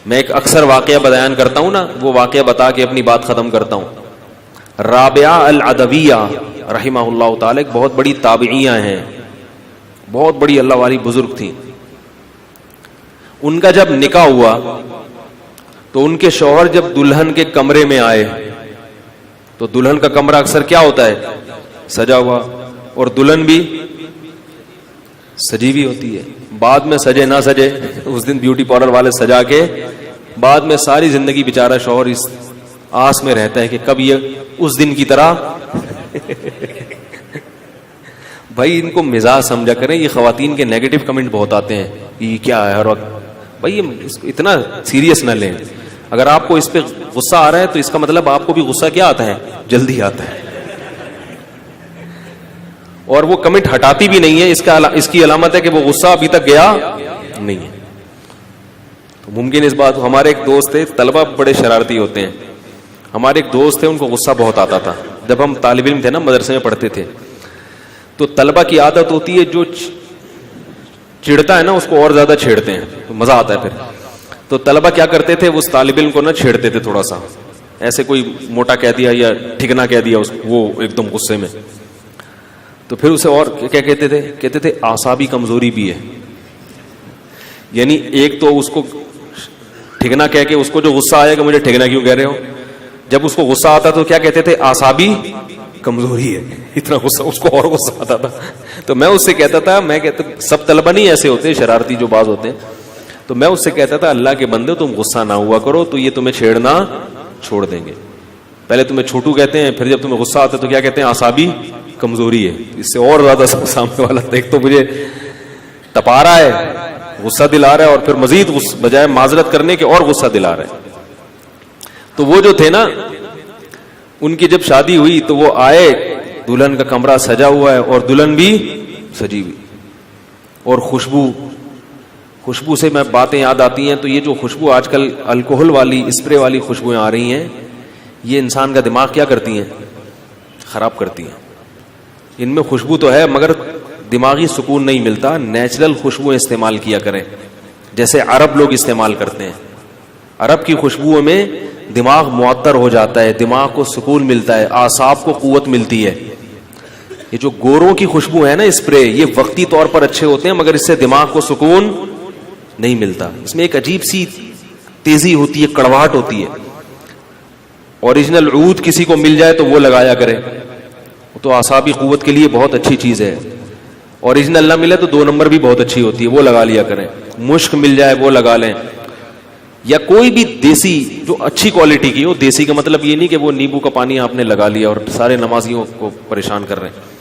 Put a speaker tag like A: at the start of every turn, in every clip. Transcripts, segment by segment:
A: میں ایک اکثر واقعہ بیان کرتا ہوں نا, وہ واقعہ بتا کے اپنی بات ختم کرتا ہوں. رابعہ العدویہ رحمہ اللہ تعالی ایک بہت بڑی تابعیہ ہیں, بہت بڑی اللہ والی بزرگ تھیں. ان کا جب نکاح ہوا تو ان کے شوہر جب دلہن کے کمرے میں آئے, تو دلہن کا کمرہ اکثر کیا ہوتا ہے, سجا ہوا, اور دلہن بھی سجی بھی ہوتی ہے. بعد میں سجے نہ سجے, اس دن بیوٹی پارلر والے سجا کے, بعد میں ساری زندگی بیچارہ شوہر اس آس میں رہتا ہے کہ کب یہ اس دن کی طرح. بھائی ان کو مزاج سمجھا کریں, یہ خواتین کے نیگیٹو کمنٹ بہت آتے ہیں, یہ کیا ہے ہر وقت. بھائی اتنا سیریس نہ لیں. اگر آپ کو اس پہ غصہ آ رہا ہے تو اس کا مطلب آپ کو بھی غصہ کیا آتا ہے, جلدی آتا ہے. اور وہ کمنٹ ہٹاتی بھی نہیں ہے, اس کی علامت ہے کہ وہ غصہ ابھی تک گیا نہیں ہے. تو ممکن اس بات, ہمارے ایک دوست تھے, طلبہ بڑے شرارتی ہوتے ہیں. ہمارے ایک دوست تھے, ان کو غصہ بہت آتا تھا. جب ہم طالب علم تھے نا, مدرسے میں پڑھتے تھے, تو طلبہ کی عادت ہوتی ہے جو چڑھتا ہے نا اس کو اور زیادہ چھیڑتے ہیں, تو مزہ آتا ہے پھر. تو طلبہ کیا کرتے تھے, اس طالب علم کو نہ چھیڑتے تھے تھوڑا سا, ایسے کوئی موٹا کہہ دیا یا ٹھکنا کہہ دیا, وہ ایک دم غصے میں. تو پھر اسے اور کیا کہتے تھے اعصابی کمزوری بھی ہے. یعنی ایک تو اس کو ٹھکنا کہہ کے اس کو جو غصہ آیا کہ مجھے ٹھکنا کیوں کہہ رہے ہو, جب اس کو غصہ آتا تو کیا کہتے تھے, اعصابی کمزوری ہے. اتنا غصہ, اس کو اور غصہ آتا تھا. تو میں اس سے کہتا تھا, میں کہتا سب طلبہ نہیں ایسے ہوتے, شرارتی جو باز ہوتے ہیں, تو میں اس سے کہتا تھا اللہ کے بندے تم غصہ نہ ہوا کرو, تو یہ تمہیں چھیڑنا چھوڑ دیں گے. پہلے تمہیں چھوٹو کہتے ہیں, پھر جب تمہیں غصہ آتا ہے تو کیا کہتے ہیں, اعصابی کمزوری ہے. اس سے اور زیادہ سامنے والا ایک تو مجھے تپا رہا ہے, غصہ دلا رہا ہے, اور پھر مزید بجائے معذرت کرنے کے اور غصہ دلا رہا ہے. تو وہ جو تھے نا, ان کی جب شادی ہوئی تو وہ آئے, دلہن کا کمرہ سجا ہوا ہے اور دلہن بھی سجی ہوئی, اور خوشبو سے میں باتیں یاد آتی ہیں. تو یہ جو خوشبو آج کل الکوہل والی, اسپرے والی خوشبوئیں آ رہی ہیں, یہ انسان کا دماغ کیا کرتی ہیں, خراب کرتی ہیں. ان میں خوشبو تو ہے مگر دماغی سکون نہیں ملتا. نیچرل خوشبوئیں استعمال کیا کریں, جیسے عرب لوگ استعمال کرتے ہیں. عرب کی خوشبوؤں میں دماغ معطر ہو جاتا ہے, دماغ کو سکون ملتا ہے, اعصاب کو قوت ملتی ہے. یہ جو گوروں کی خوشبو ہے نا اسپرے, یہ وقتی طور پر اچھے ہوتے ہیں مگر اس سے دماغ کو سکون نہیں ملتا. اس میں ایک عجیب سی تیزی ہوتی ہے, کڑواہٹ ہوتی ہے. اوریجنل عود کسی کو مل جائے تو وہ لگایا کرے, تو اعصابی قوت کے لیے بہت اچھی چیز ہے. اوریجنل نہ ملے تو 2 نمبر بھی بہت اچھی ہوتی ہے, وہ لگا لیا کریں. مشک مل جائے وہ لگا لیں, یا کوئی بھی دیسی جو اچھی کوالٹی کی ہو. دیسی کا مطلب یہ نہیں کہ وہ نیمبو کا پانی آپ نے لگا لیا اور سارے نمازیوں کو پریشان کر رہے ہیں.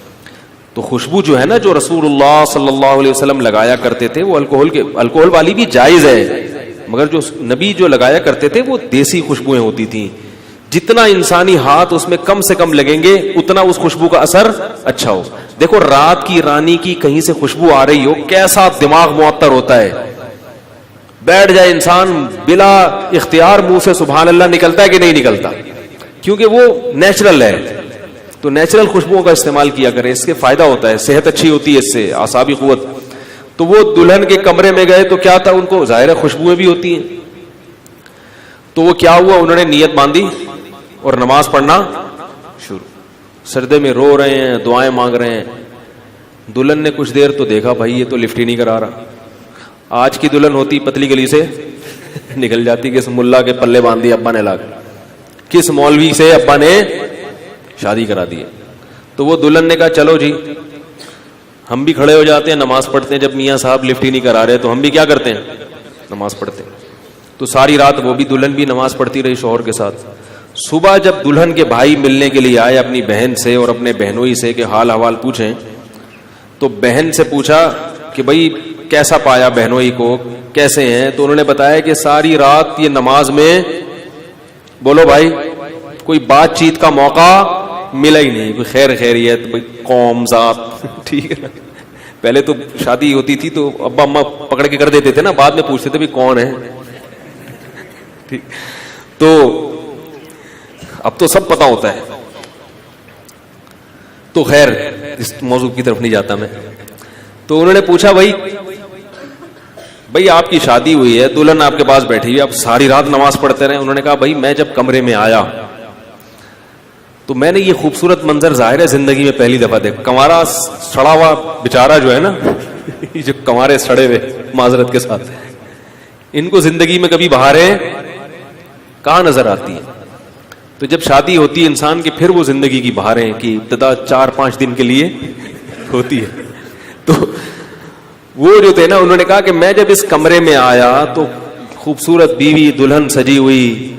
A: تو خوشبو جو ہے نا, جو رسول اللہ صلی اللہ علیہ وسلم لگایا کرتے تھے, وہ الکوہل والی بھی جائز ہے, مگر جو نبی جو لگایا کرتے تھے وہ دیسی خوشبوئیں ہوتی تھیں. جتنا انسانی ہاتھ اس میں کم سے کم لگیں گے اتنا اس خوشبو کا اثر اچھا ہو. دیکھو رات کی رانی کی کہیں سے خوشبو آ رہی ہو, کیسا دماغ معطر ہوتا ہے. بیٹھ جائے انسان, بلا اختیار منہ سے سبحان اللہ نکلتا ہے کہ نہیں نکلتا, کیونکہ وہ نیچرل ہے. تو نیچرل خوشبوؤں کا استعمال کیا کرے, اس کے فائدہ ہوتا ہے, صحت اچھی ہوتی ہے اس سے, اعصابی قوت. تو وہ دلہن کے کمرے میں گئے تو کیا تھا, ان کو ظاہر خوشبوئیں بھی ہوتی ہیں. تو وہ کیا ہوا, انہوں نے نیت باندھی اور نماز پڑھنا شروع. سردے میں رو رہے ہیں, دعائیں مانگ رہے ہیں. دلہن نے کچھ دیر تو دیکھا, بھائی یہ تو لفٹ ہی نہیں کرا رہا. آج کی دلہن ہوتی پتلی گلی سے نکل جاتی, کس ملا کے پلے باندھ دیے ابا نے لا کے, کس مولوی سے ابا نے شادی کرا دی. تو وہ دلہن نے کہا چلو جی ہم بھی کھڑے ہو جاتے ہیں, نماز پڑھتے ہیں. جب میاں صاحب لفٹ ہی نہیں کرا رہے تو ہم بھی کیا کرتے ہیں, نماز پڑھتے ہیں. تو ساری رات وہ بھی, دلہن بھی نماز پڑھتی رہی شوہر کے ساتھ. صبح جب دلہن کے بھائی ملنے کے لیے آئے اپنی بہن سے اور اپنے بہنوئی سے کہ حال حوال پوچھیں, تو بہن سے پوچھا کہ بھائی کیسا پایا بہنوئی کو, کیسے ہیں. تو انہوں نے بتایا کہ ساری رات یہ نماز میں, بولو بھائی, کوئی بات چیت کا موقع ملا ہی نہیں. کوئی خیر خیریت, قوم ذات, ٹھیک ہے. پہلے تو شادی ہوتی تھی تو ابا اماں پکڑ کے کر دیتے تھے نا, بعد میں پوچھتے تھے بھی کون ہے, ٹھیک. تو اب تو سب پتا ہوتا ہے. تو خیر اس موضوع کی طرف نہیں جاتا میں. تو انہوں نے پوچھا بھائی بھائی آپ کی شادی ہوئی ہے, دلہن آپ کے پاس بیٹھی ہوئی, آپ ساری رات نماز پڑھتے رہے. انہوں نے کہا بھائی میں جب کمرے میں آیا تو میں نے یہ خوبصورت منظر ظاہر ہے زندگی میں پہلی دفعہ دیکھا. کنوارا سڑا ہوا بیچارہ جو ہے نا, جو کنوارے سڑے ہوئے معذرت کے ساتھ, ان کو زندگی میں کبھی بہاریں کہاں نظر آتی ہیں. تو جب شادی ہوتی ہے انسان کی, پھر وہ زندگی کی بہاریں کی ابتدا 4-5 دن کے لیے ہوتی ہے. تو وہ جو تھے نا, انہوں نے کہا کہ میں جب اس کمرے میں آیا تو خوبصورت بیوی دلہن سجی ہوئی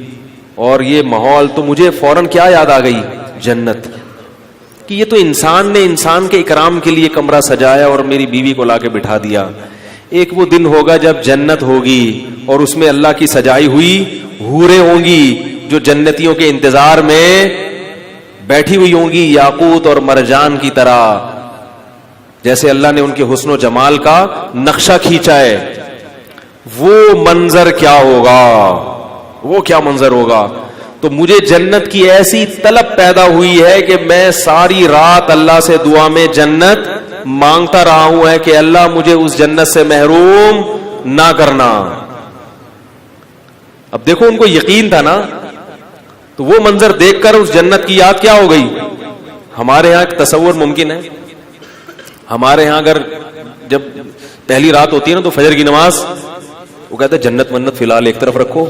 A: اور یہ ماحول, تو مجھے فوراً کیا یاد آ گئی, جنت. کہ یہ تو انسان نے انسان کے اکرام کے لیے کمرہ سجایا اور میری بیوی کو لا کے بٹھا دیا. ایک وہ دن ہوگا جب جنت ہوگی اور اس میں اللہ کی سجائی ہوئی حوریں ہوں گی جو جنتیوں کے انتظار میں بیٹھی ہوئی ہوں گی یاقوت اور مرجان کی طرح, جیسے اللہ نے ان کے حسن و جمال کا نقشہ کھینچا ہے. وہ منظر کیا ہوگا, وہ کیا منظر ہوگا. تو مجھے جنت کی ایسی طلب پیدا ہوئی ہے کہ میں ساری رات اللہ سے دعا میں جنت مانگتا رہا ہوں ہے کہ اللہ مجھے اس جنت سے محروم نہ کرنا. اب دیکھو ان کو یقین تھا نا, تو وہ منظر دیکھ کر اس جنت کی یاد کیا ہو گئی. ہمارے ہاں ایک تصور ممکن ہے, ہمارے ہاں اگر جب پہلی رات ہوتی ہے نا تو فجر کی نماز, وہ کہتے ہیں جنت منت فی الحال ایک طرف رکھو,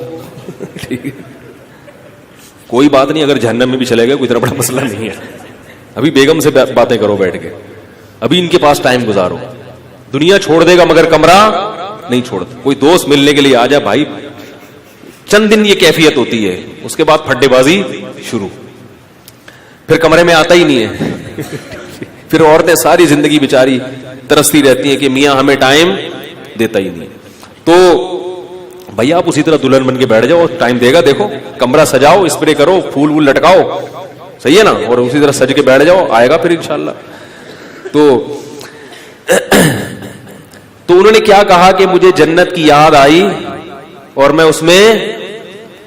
A: کوئی بات نہیں, اگر جہنم میں بھی چلے گئے کوئی اتنا بڑا مسئلہ نہیں ہے, ابھی بیگم سے باتیں کرو بیٹھ کے, ابھی ان کے پاس ٹائم گزارو, دنیا چھوڑ دے گا مگر کمرہ نہیں چھوڑتا. کوئی دوست ملنے کے لیے آ جا بھائی, چند دن یہ کیفیت ہوتی ہے, اس کے بعد پھڈے بازی شروع, پھر کمرے میں آتا ہی نہیں ہے. پھر عورتیں ساری زندگی بیچاری ترستی رہتی ہیں کہ میاں ہمیں ٹائم دیتا ہی نہیں. تو بھائی آپ اسی طرح دلہن بن کے بیٹھ جاؤ, ٹائم دے گا. دیکھو کمرہ سجاؤ, اسپرے کرو, پھول وول لٹکاؤ, صحیح ہے نا, اور اسی طرح سج کے بیٹھ جاؤ, آئے گا پھر انشاءاللہ. تو انہوں نے کیا کہا کہ مجھے جنت کی یاد آئی اور میں اس میں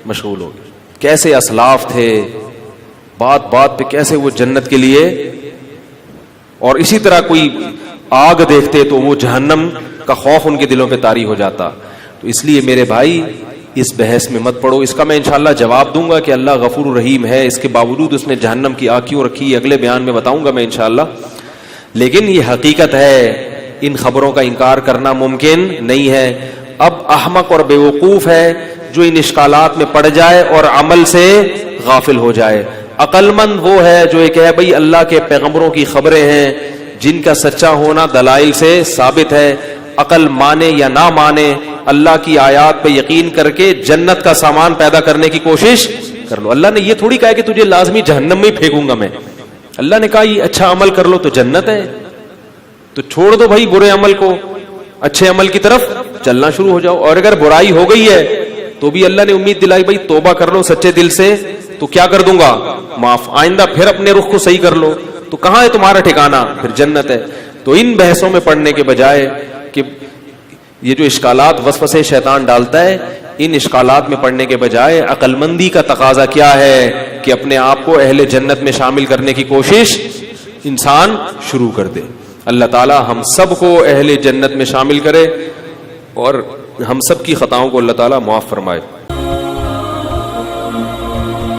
A: مشغول ہو گیا. کیسے اسلاف تھے, بات بات پہ کیسے وہ جنت کے لیے, اور اسی طرح کوئی آگ دیکھتے تو وہ جہنم کا خوف ان کے دلوں پہ طاری ہو جاتا. تو اس لیے میرے بھائی اس بحث میں مت پڑو. اس کا میں انشاءاللہ جواب دوں گا کہ اللہ غفور رحیم ہے, اس کے باوجود اس نے جہنم کی آگ کیوں رکھی, اگلے بیان میں بتاؤں گا میں انشاءاللہ. لیکن یہ حقیقت ہے, ان خبروں کا انکار کرنا ممکن نہیں ہے. اب احمق اور بیوقوف ہے جو ان اشکالات میں پڑ جائے اور عمل سے غافل ہو جائے. عقل مند وہ ہے جو یہ کہے بھئی اللہ کے پیغمبروں کی خبریں ہیں جن کا سچا ہونا دلائل سے ثابت ہے. عقل مانے یا نہ مانے, اللہ کی آیات پہ یقین کر کے جنت کا سامان پیدا کرنے کی کوشش کر لو. اللہ نے یہ تھوڑی کہا کہ تجھے لازمی جہنم میں ہی پھینکوں گا میں. اللہ نے کہا یہ اچھا عمل کر لو تو جنت ہے, تو چھوڑ دو بھائی برے عمل کو, اچھے عمل کی طرف چلنا شروع ہو جاؤ. اور اگر برائی ہو گئی ہے تو بھی اللہ نے امید دلائی بھائی توبہ کر لو سچے دل سے تو کیا کر دوں گا, معاف. آئندہ پھر اپنے رخ کو صحیح کر لو تو کہاں ہے تمہارا ٹھکانہ, پھر جنت ہے. تو ان بحثوں میں پڑھنے کے بجائے کہ یہ جو اشکالات وسوسے شیطان ڈالتا ہے, ان اشکالات میں پڑھنے کے بجائے عقل مندی کا تقاضا کیا ہے کہ اپنے آپ کو اہل جنت میں شامل کرنے کی کوشش انسان شروع کر دے. اللہ تعالی ہم سب کو اہل جنت میں شامل کرے اور ہم سب کی خطاؤں کو اللہ تعالی معاف فرمائے.